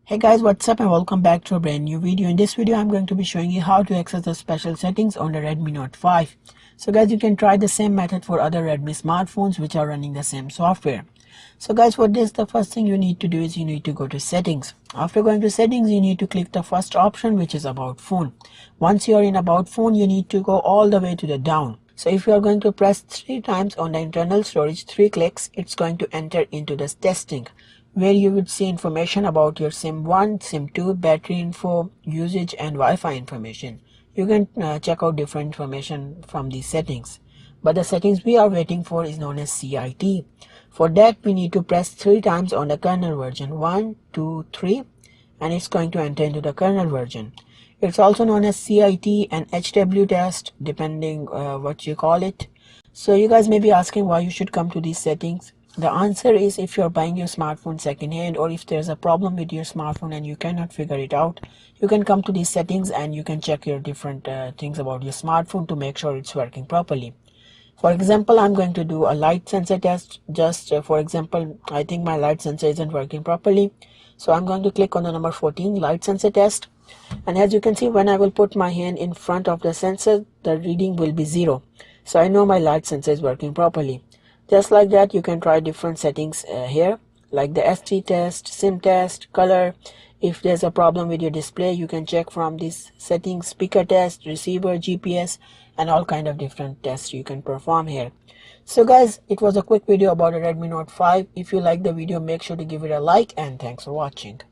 Hey guys, what's up and welcome back to a brand new video. In this video I'm going to be showing you how to access the special settings on the Redmi Note 5. So guys, you can try the same method for other Redmi smartphones which are running the same software. So guys, for this the first thing you need to do is you need to go to settings. After going to settings, you need to click the first option, which is about phone. Once you are in about phone, you need to go all the way to the down. So if you are going to press 3 times on the internal storage, 3 clicks, it's going to enter into this testing, where you would see information about your SIM1, SIM2, battery info, usage and Wi-Fi information. You can check out different information from these settings. But the settings we are waiting for is known as CIT. For that we need to press 3 times on the kernel version, 1, 2, 3, and it's going to enter into the kernel version. It's also known as CIT and HW test, depending what you call it. So you guys may be asking why you should come to these settings. The answer is if you're buying your smartphone secondhand, or if there's a problem with your smartphone and you cannot figure it out, you can come to these settings and you can check your different things about your smartphone to make sure it's working properly. For example, I'm going to do a light sensor test. Just for example, I think my light sensor isn't working properly. So I'm going to click on the number 14, light sensor test. And as you can see, when I will put my hand in front of the sensor, the reading will be 0. So I know my light sensor is working properly. Just like that, you can try different settings here, like the ST test, SIM test, color. If there's a problem with your display, you can check from these settings, speaker test, receiver, GPS, and all kind of different tests you can perform here. So guys, it was a quick video about a Redmi Note 5. If you like the video, make sure to give it a like, and thanks for watching.